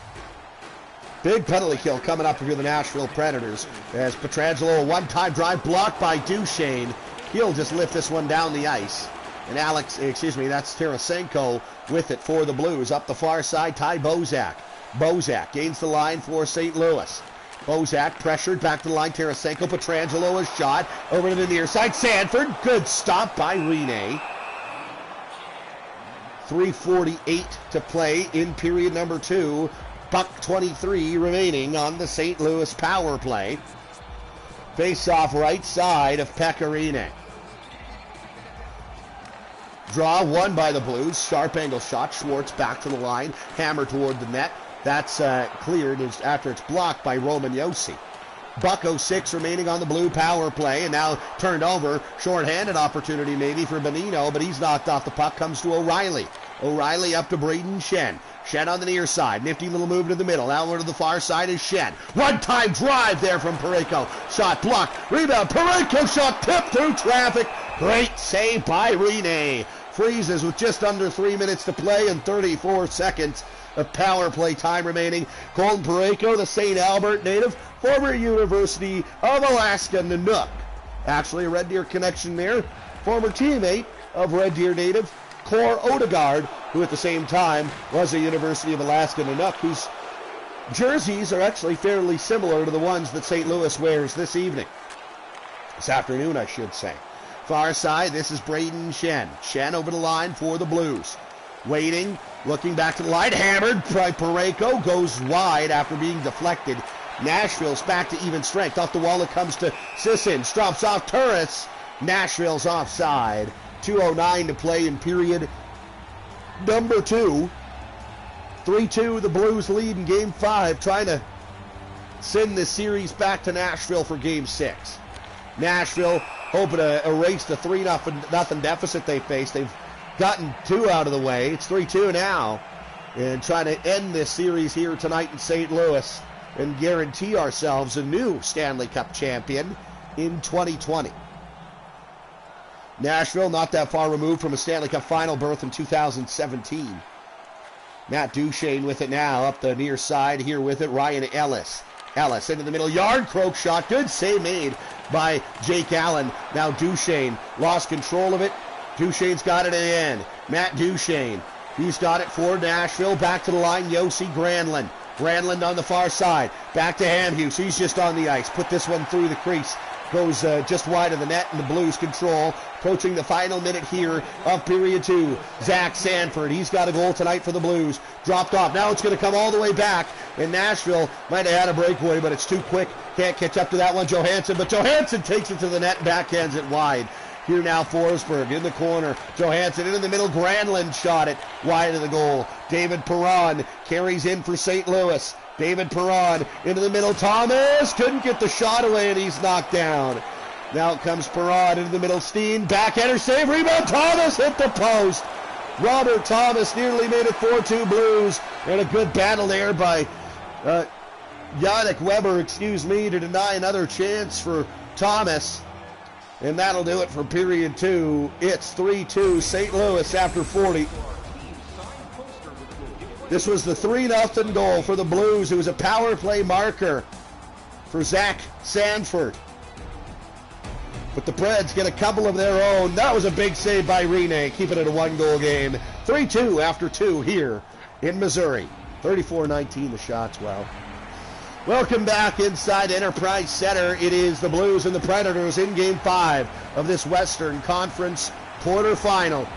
A: Big penalty kill coming up for the Nashville Predators as Pietrangelo, a one-time drive blocked by Duchesne. He'll just lift this one down the ice. And that's Tarasenko with it for the Blues. Up the far side, Ty Bozak. Bozak gains the line for St. Louis. Bozak pressured back to the line. Tarasenko, Pietrangelo, a shot over to the near side. Sanford, good stop by Rene. 3:48 to play in period number 2. Buck 23 remaining on the St. Louis power play. Face off right side of Pecorine. Draw won by the Blues. Sharp angle shot. Schwartz back to the line. Hammer toward the net. That's cleared after it's blocked by Roman Josi. Buck 06 remaining on the Blue power play, and now turned over. Short-handed opportunity maybe for Bonino, but he's knocked off the puck. Comes to O'Reilly. O'Reilly up to Braden Shen. Shen on the near side. Nifty little move to the middle. Now over to the far side is Shen. One-time drive there from Parayko. Shot blocked. Rebound. Parayko shot tipped through traffic. Great save by Rene. Freezes with just under 3 minutes to play and 34 seconds of power play time remaining. Colton Parayko, the St. Albert native, former University of Alaska Nanook. Actually a Red Deer connection there. Former teammate of Red Deer native Cor Odegaard, who at the same time was a University of Alaska Nanook, whose jerseys are actually fairly similar to the ones that St. Louis wears this evening. This afternoon, I should say. Far side, this is Braden Shen. Shen over the line for the Blues. Waiting, looking back to the line, hammered by Parayko, goes wide after being deflected. Nashville's back to even strength. Off the wall it comes to Sisson, drops off Turris. Nashville's offside. 2:09 to play in period number 2. 3-2, the Blues lead in Game 5, trying to send this series back to Nashville for Game 6. Nashville hoping to erase the 3-0 deficit they faced. They've gotten 2 out of the way. It's 3-2 now. And trying to end this series here tonight in St. Louis and guarantee ourselves a new Stanley Cup champion in 2020. Nashville not that far removed from a Stanley Cup final berth in 2017. Matt Duchesne with it now, up the near side here with it, Ryan Ellis. Ellis into the middle yard, Croak shot, good save made by Jake Allen. Now Duchesne lost control of it. Duchesne's got it in. Matt Duchesne, he's got it for Nashville. Back to the line, Josi Granlund. Granlund on the far side. Back to Hamhuis, he's just on the ice. Put this one through the crease. goes just wide of the net, and the Blues control. Approaching the final minute here of period 2. Zach Sanford, he's got a goal tonight for the Blues. Dropped off. Now it's going to come all the way back, and Nashville might have had a breakaway, but it's too quick. Can't catch up to that one, Johansson. But Johansson takes it to the net and backhands it wide. Here now, Forsberg in the corner. Johansson into the middle. Granlund shot it wide of the goal. David Perron carries in for St. Louis. David Perron into the middle. Thomas couldn't get the shot away, and he's knocked down. Now comes Perron into the middle. Steen, backhander save, rebound. Thomas hit the post. Robert Thomas nearly made it 4-2 Blues. And a good battle there by Yannick Weber, to deny another chance for Thomas. And that'll do it for period 2. It's 3-2 St. Louis after 40. This was the 3-0 goal for the Blues. It was a power play marker for Zach Sanford. But the Preds get a couple of their own. That was a big save by Rene, keeping it a 1-goal game. 3-2 after 2 here in Missouri. 34-19 the shots, well. Welcome back inside Enterprise Center. It is the Blues and the Predators in Game 5 of this Western Conference quarterfinal.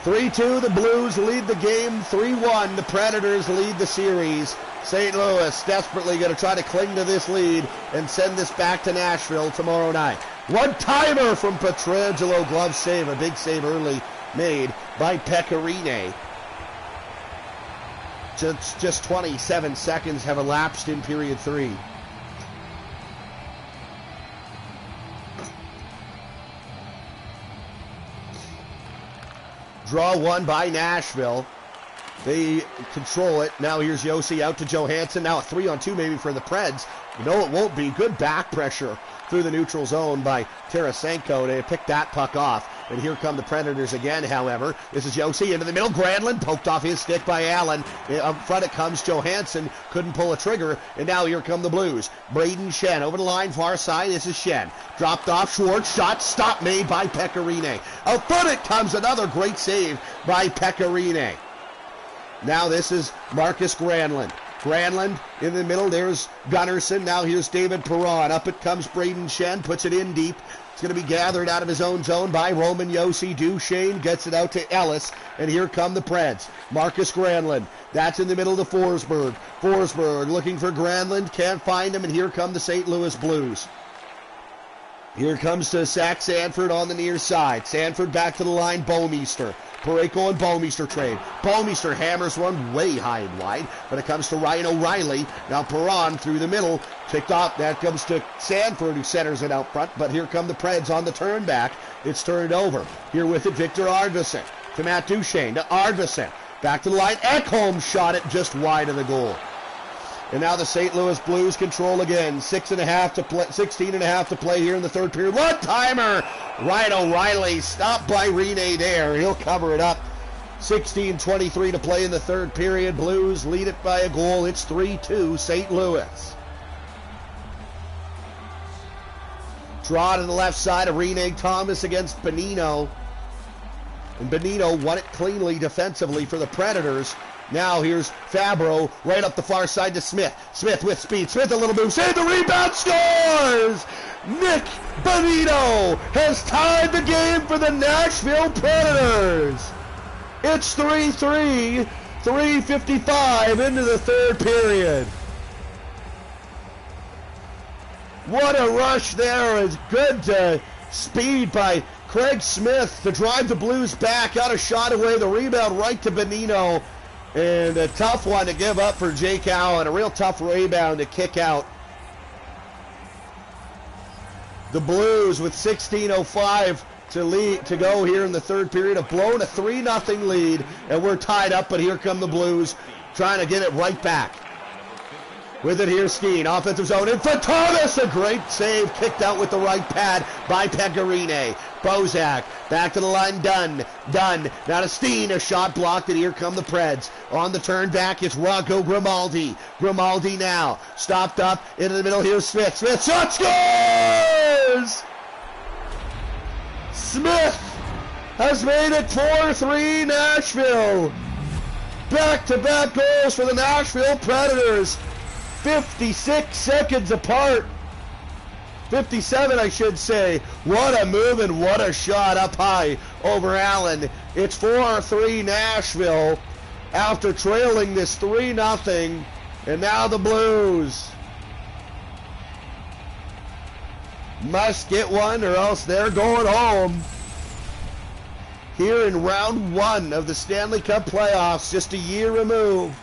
A: 3-2, the Blues lead the game. 3-1, the Predators lead the series. St. Louis desperately going to try to cling to this lead and send this back to Nashville tomorrow night. One-timer from Pietrangelo, glove save, a big save early made by Pecorine. Just 27 seconds have elapsed in period 3. Draw one by Nashville. They control it. Now here's Yossi out to Johansson. Now a 3-on-2 maybe for the Preds. You know it won't be. Good back pressure through the neutral zone by Tarasenko. They pick that puck off. And here come the Predators again, however. This is Yossi into the middle. Granlund poked off his stick by Allen. Up front it comes Johansson. Couldn't pull a trigger. And now here come the Blues. Braden Shen over the line, far side. This is Shen. Dropped off. Schwartz. Shot. Stop made by Pecorine. Out front it comes. Another great save by Pecorine. Now this is Marcus Granlund. Granlund in the middle. There's Gunnarsson. Now here's David Perron. Up it comes Braden Shen. Puts it in deep. It's going to be gathered out of his own zone by Roman Yossi. Duchesne gets it out to Ellis. And here come the Preds. Marcus Granlund. That's in the middle to Forsberg. Forsberg looking for Granlund. Can't find him. And here come the St. Louis Blues. Here comes to Zach Sanford on the near side. Sanford back to the line. Bouwmeester. Parayko and Bouwmeester trade. Bouwmeester hammers one way high and wide, but it comes to Ryan O'Reilly. Now Perron through the middle. Picked off. That comes to Sanford, who centers it out front, but here come the Preds on the turn back. It's turned over. Here with it, Victor Arvidsson. To Matt Duchesne. To Arvidsson. Back to the line. Ekholm shot it just wide of the goal. And now the St. Louis Blues control again. 16.5 to play here in the third period. One-timer! Ryan O'Reilly stopped by Rene there. He'll cover it up. 16:23 to play in the third period. Blues lead it by a goal. It's 3-2 St. Louis. Draw to the left side of Rene Thomas against Bonino. And Bonino won it cleanly defensively for the Predators. Now here's Fabro right up the far side to Smith. Smith with speed. Smith a little move. Save the rebound. Scores! Nick Bonino has tied the game for the Nashville Predators. It's 3-3. 3:55 into the third period. What a rush there. It's good speed by Craig Smith to drive the Blues back. Got a shot away. The rebound right to Bonino. And a tough one to give up for Jake Allen. A real tough rebound to kick out. The Blues with 16:05 to go here in the third period have blown a 3-0 lead. And we're tied up, but here come the Blues trying to get it right back. With it here, Steen, offensive zone, in for Thomas, a great save, kicked out with the right pad by Pecorine. Bozak, back to the line, Dunn, now to Steen, a shot blocked, and here come the Preds. On the turn back, it's Rocco Grimaldi. Grimaldi now, stopped up, into the middle, here's Smith, shot, scores! Smith has made it 4-3 Nashville. Back-to-back goals for the Nashville Predators. 56 seconds apart. 57, I should say. What a move and what a shot up high over Allen. It's 4-3 Nashville after trailing this 3-0. And now the Blues must get one or else they're going home. Here in round 1 of the Stanley Cup playoffs, just a year removed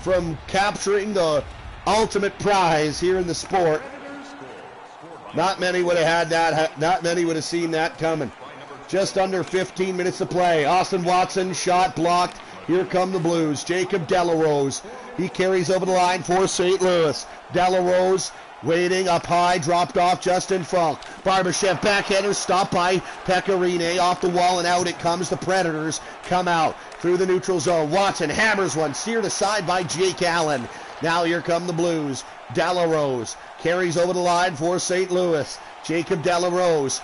A: from capturing the ultimate prize here in the sport. Not many would have had that. Not many would have seen that coming. Just under 15 minutes to play. Austin Watson, shot blocked. Here come the Blues. Jacob Delarose. He carries over the line for St. Louis. Delarose waiting up high, dropped off Justin Falk. Barbashev backhander, stopped by Pecorine. Off the wall and out it comes. The Predators come out through the neutral zone. Watson hammers one, steered aside by Jake Allen. Now here come the Blues. Delarose carries over the line for St. Louis. Jacob Delarose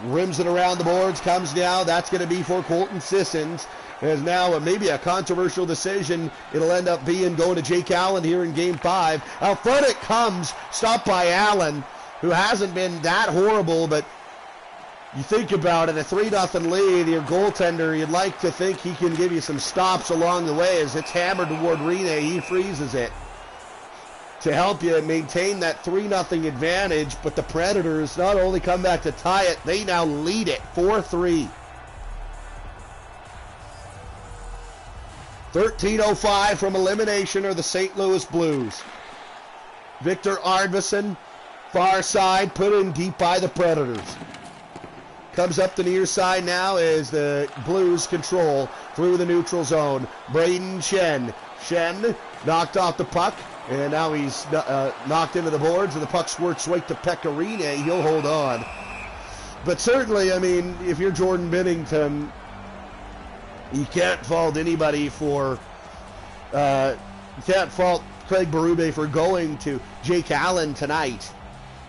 A: rims it around the boards, comes down. That's going to be for Colton Sissons. As now maybe a controversial decision. It'll end up being going to Jake Allen here in Game 5. Out front it comes, stopped by Allen, who hasn't been that horrible, but you think about it, a 3-0 lead, your goaltender, you'd like to think he can give you some stops along the way. As it's hammered toward Rene, he freezes it to help you maintain that 3-0 advantage. But the Predators not only come back to tie it, they now lead it 4-3. 13:05 from elimination are the St. Louis Blues. Victor Arvidsson, far side, put in deep by the Predators. Comes up the near side now as the Blues control through the neutral zone. Braden Shen. Shen knocked off the puck, and now he's knocked into the boards, and the puck squirts right to Pecorine. He'll hold on. But certainly, I mean, if you're Jordan Binnington, you can't fault anybody for, you can't fault Craig Berube for going to Jake Allen tonight,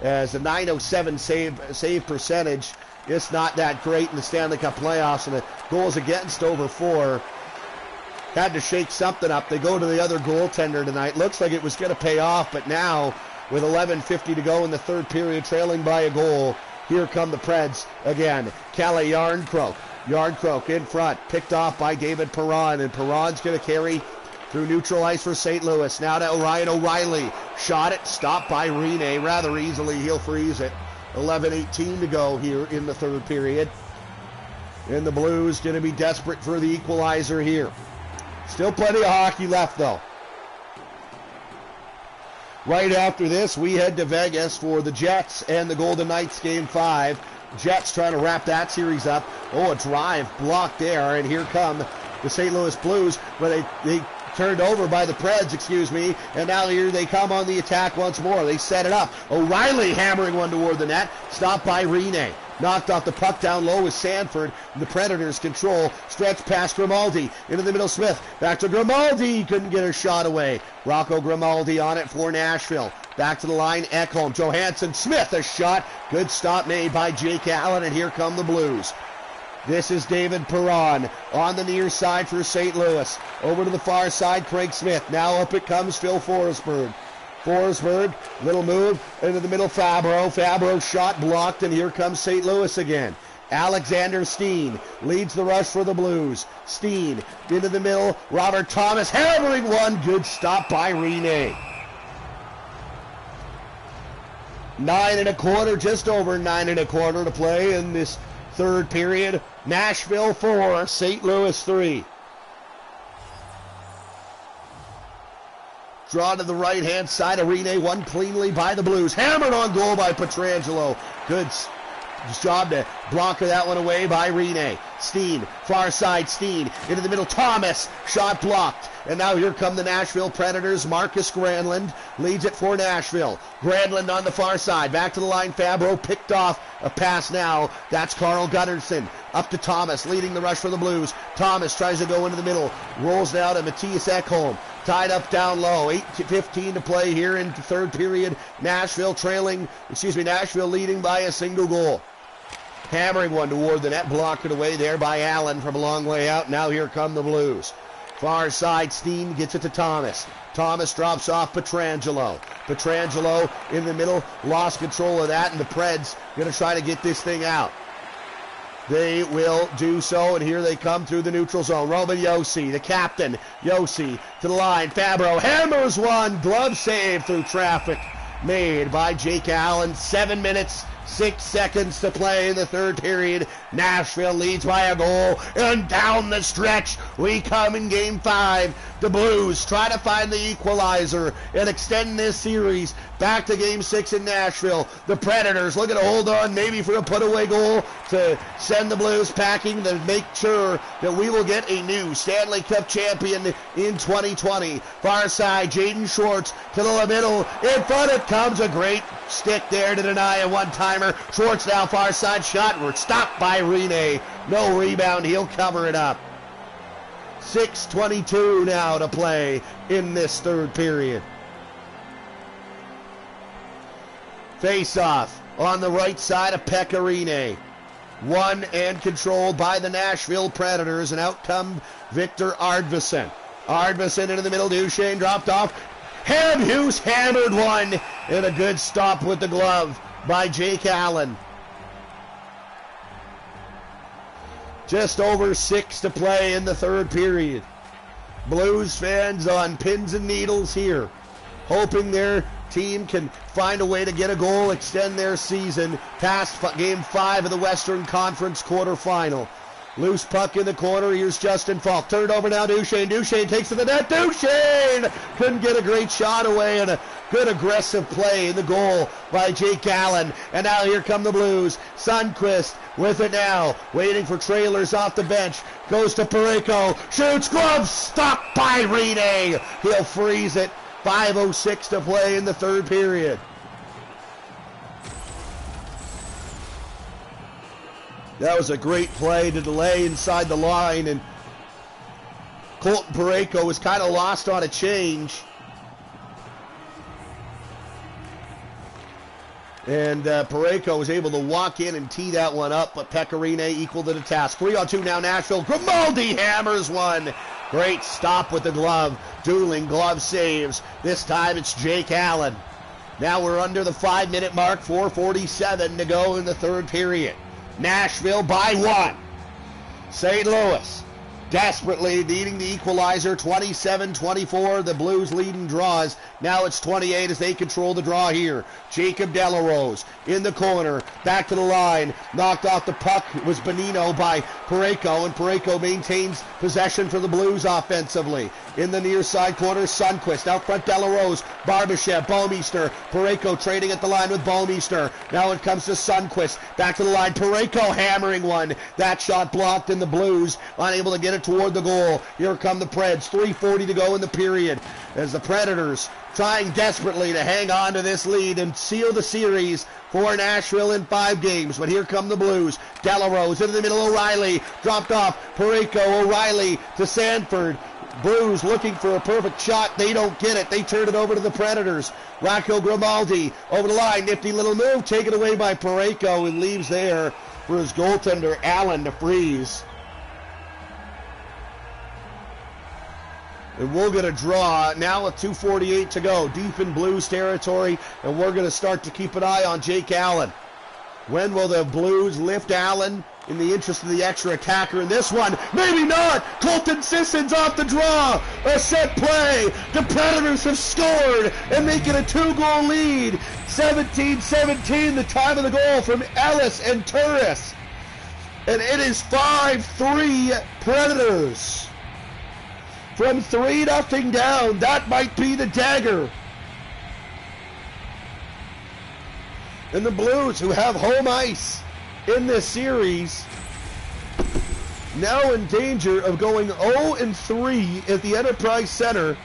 A: as a .907 save percentage. It's not that great in the Stanley Cup playoffs, and the goals against over 4. Had to shake something up. They go to the other goaltender tonight. Looks like it was going to pay off, but now with 11:50 to go in the third period, trailing by a goal, here come the Preds again. Kalle Järnkrok. Järnkrok in front, picked off by David Perron, and Perron's going to carry through neutral ice for St. Louis. Now to Ryan O'Reilly. Shot it, stopped by Rene rather easily. He'll freeze it. 11:18 to go here in the third period. And the Blues going to be desperate for the equalizer here. Still plenty of hockey left, though. Right after this, we head to Vegas for the Jets and the Golden Knights Game 5. Jets trying to wrap that series up. Oh, a drive blocked there, and here come the St. Louis Blues, where they turned over by the Preds, and now here they come on the attack once more. They set it up. O'Reilly hammering one toward the net, stopped by Rene. Knocked off the puck down low with Sanford. The Predators control. Stretch past Grimaldi. Into the middle, Smith. Back to Grimaldi. Couldn't get a shot away. Rocco Grimaldi on it for Nashville. Back to the line, Ekholm. Johansson, Smith, a shot. Good stop made by Jake Allen, and here come the Blues. This is David Perron on the near side for St. Louis. Over to the far side, Craig Smith. Now up it comes Phil Forsberg. Forsberg, little move into the middle, Fabro. Fabro shot blocked, and here comes St. Louis again. Alexander Steen leads the rush for the Blues. Steen into the middle, Robert Thomas hammering one. Good stop by Rene. 9 1/4, just over 9 1/4 to play in this third period. Nashville 4, St. Louis 3. Draw to the right-hand side of Rene, won cleanly by the Blues. Hammered on goal by Pietrangelo. Good job to block that one away by Rene. Steen, far side, Steen, into the middle, Thomas, shot blocked. And now here come the Nashville Predators. Marcus Granlund leads it for Nashville. Granlund on the far side, back to the line, Fabro picked off a pass now. That's Carl Gunnarsson. Up to Thomas, leading the rush for the Blues. Thomas tries to go into the middle, rolls down to Matthias Ekholm. Tied up down low, 8:15 to play here in the third period. Nashville leading by a single goal. Hammering one toward the net, blocked it away there by Allen from a long way out. Now here come the Blues. Far side, Steen gets it to Thomas. Thomas drops off Pietrangelo. Pietrangelo in the middle, lost control of that, and the Preds going to try to get this thing out. They will do so, and here they come through the neutral zone. Roman Josi, the captain. Josi to the line. Fabro hammers one. Glove save through traffic made by Jake Allen. 7 minutes, 6 seconds to play in the third period. Nashville leads by a goal, and down the stretch we come in Game 5. The Blues try to find the equalizer and extend this series back to Game 6 in Nashville. The Predators looking to hold on maybe for a put-away goal to send the Blues packing to make sure that we will get a new Stanley Cup champion in 2020. Far side, Jaden Schwartz to the middle. In front it comes, a great stick there to deny a one-timer. Schwartz now far side shot. We're stopped by Rene. No rebound. He'll cover it up. 6:22 now to play in this third period. Face-off on the right side of Pekka Rene. Won and controlled by the Nashville Predators, and out come Victor Arvidsson. Arvidsson into the middle. Duchesne dropped off. Hughes hammered one, and a good stop with the glove by Jake Allen. Just over 6 to play in the third period. Blues fans on pins and needles here, hoping their team can find a way to get a goal, extend their season past Game 5 of the Western Conference quarterfinal. Loose puck in the corner. Here's Justin Falk. Turned over now, Duchesne. Duchesne takes to the net. Duchesne couldn't get a great shot away, and a good aggressive play in the goal by Jake Allen. And now here come the Blues. Sundqvist with it now, waiting for trailers off the bench. Goes to Parayko. Shoots, glove stopped by Rene. He'll freeze it. 5:06 to play in the third period. That was a great play to delay inside the line, and Colton Parayko was kind of lost on a change. And Parayko was able to walk in and tee that one up, but Pekka Rene equal to the task. 3-on-2 now, Nashville. Grimaldi hammers one. Great stop with the glove. Dueling glove saves. This time it's Jake Allen. Now we're under the 5-minute mark. 4:47 to go in the third period. Nashville by 1. St. Louis desperately needing the equalizer. 27-24. The Blues leading draws. Now it's 28 as they control the draw here. Jacob Delarose in the corner. Back to the line. Knocked off the puck. It was Bonino by Parayko, and Parayko maintains possession for the Blues offensively. In the near side corner, Sundqvist. Out front, Delarose. Barbashev, Baumeister. Parayko trading at the line with Baumeister. Now it comes to Sundqvist. Back to the line. Parayko hammering one. That shot blocked, and the Blues unable to get it toward the goal. Here come the Preds. 3:40 to go in the period as the Predators trying desperately to hang on to this lead and seal the series for Nashville in 5 games. But here come the Blues. Delarose into the middle. O'Reilly dropped off. Parayko, O'Reilly to Sanford. Blues looking for a perfect shot. They don't get it. They turn it over to the Predators. Rocco Grimaldi over the line. Nifty little move. Taken away by Parayko, and leaves there for his goaltender Allen to freeze. And we'll get a draw now with 2:48 to go, deep in Blues territory, and we're going to start to keep an eye on Jake Allen. When will the Blues lift Allen in the interest of the extra attacker in this one? Maybe not! Colton Sisson's off the draw! A set play! The Predators have scored and make it a 2-goal lead! 17-17, the time of the goal from Ellis and Turris. And it is 5-3 Predators. From 3-0 down, that might be the dagger. And the Blues, who have home ice in this series, now in danger of going 0-3 at the Enterprise Center,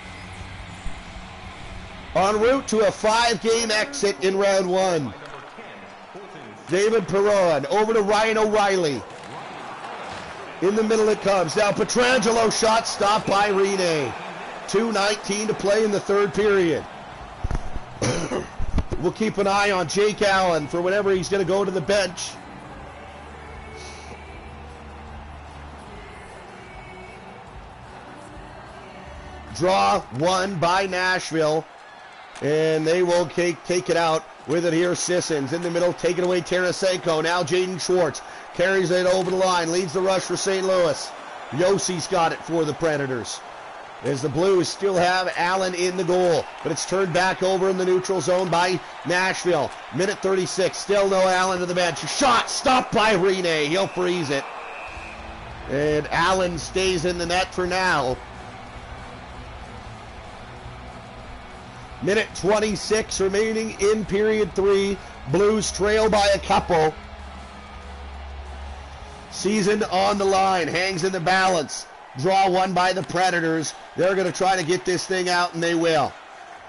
A: en route to a 5-game exit in round 1. David Perron over to Ryan O'Reilly. In the middle it comes. Now Pietrangelo shot stopped by Rene. 2:19 to play in the third period. We'll keep an eye on Jake Allen for whenever he's going to go to the bench. Draw one by Nashville. And they will take it out with it here. Sissons in the middle, taking away Tarasenko. Now Jaden Schwartz carries it over the line, leads the rush for St. Louis. Yossi's got it for the Predators. As the Blues still have Allen in the goal, but it's turned back over in the neutral zone by Nashville. Minute 36, still no Allen to the bench. Shot stopped by Rene. He'll freeze it. And Allen stays in the net for now. Minute 26 remaining in period 3. Blues trail by a couple. Season on the line, hangs in the balance. Draw one by the Predators. They're going to try to get this thing out, and they will.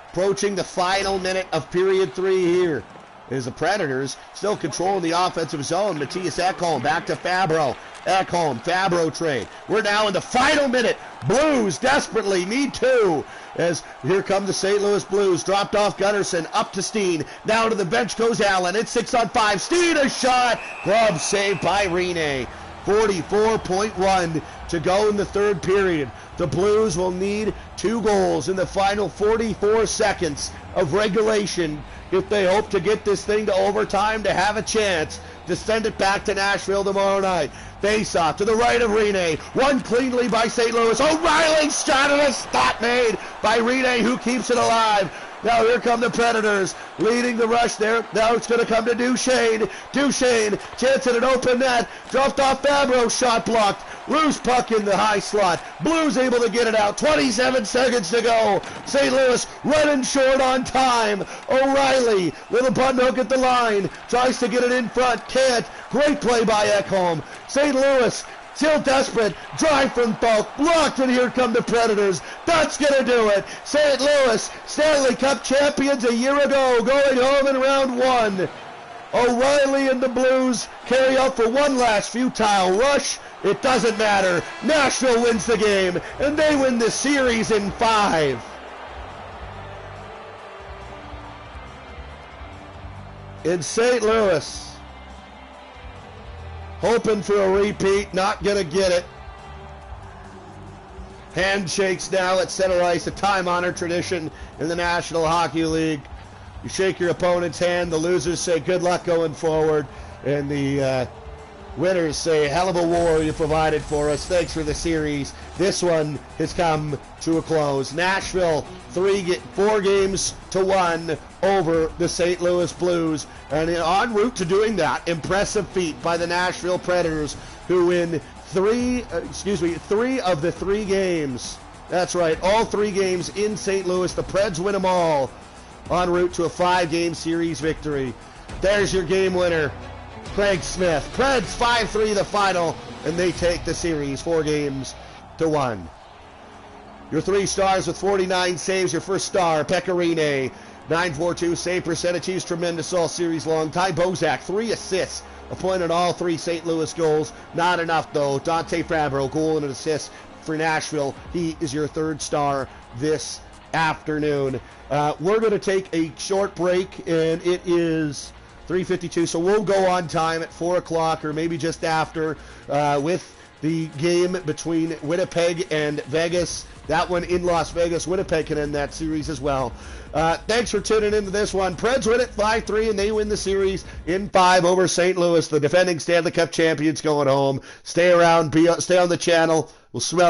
A: Approaching the final minute of period 3 here. Is the Predators still controlling the offensive zone. Matthias Ekholm back to Fabro. Ekholm, Fabro trade. We're now in the final minute. Blues desperately need 2. As here come the St. Louis Blues. Dropped off Gunnarsson, up to Steen. Now to the bench goes Allen. It's 6-on-5. Steen, a shot. Glove saved by Rene. 44.1 to go in the third period. The Blues will need 2 goals in the final 44 seconds of regulation if they hope to get this thing to overtime to have a chance to send it back to Nashville tomorrow night. Face-off to the right of Rene. Won cleanly by St. Louis. O'Reilly shot and a stop made by Rene, who keeps it alive. Now here come the Predators, leading the rush there. Now it's going to come to Duchesne. Duchesne, chance at an open net. Dropped off Fabro, shot blocked. Loose puck in the high slot. Blues able to get it out. 27 seconds to go. St. Louis running short on time. O'Reilly, little bunt hook at the line. Tries to get it in front. Can't. Great play by Ekholm. St. Louis still desperate. Drive from Falk. Blocked, and here come the Predators. That's going to do it. St. Louis, Stanley Cup champions a year ago, going home in round 1. O'Reilly and the Blues carry out for one last futile rush. It doesn't matter. Nashville wins the game, and they win the series in 5. In St. Louis, hoping for a repeat, not going to get it. Handshakes now at center ice, a time-honored tradition in the National Hockey League. You shake your opponent's hand, the losers say good luck going forward, and the winners say hell of a war you provided for us. Thanks for the series. This one has come to a close. Nashville 4-1 over the St. Louis Blues, and en route to doing that, impressive feat by the Nashville Predators, who win 3 of the 3 games. That's right, all 3 games in St. Louis. The Preds win them all, en route to a 5-game series victory. There's your game winner, Craig Smith. Preds 5-3 the final, and they take the series 4-1. Your 3 stars with 49 saves. Your first star, Pekka Rinne, 942 save percentage. He's tremendous all series long. Ty Bozak, 3 assists, a point on all 3 St. Louis goals. Not enough though. Dante Fabro, goal and an assist for Nashville. He is your 3rd star this afternoon. We're going to take a short break, and it is 3:52, so we'll go on time at 4 o'clock or maybe just after with the game between Winnipeg and Vegas. That one in Las Vegas. Winnipeg can end that series as well. Thanks for tuning into this one. Preds win it 5-3, and they win the series in 5 over St. Louis, the defending Stanley Cup champions, going home. Stay around. Stay on the channel. We'll smell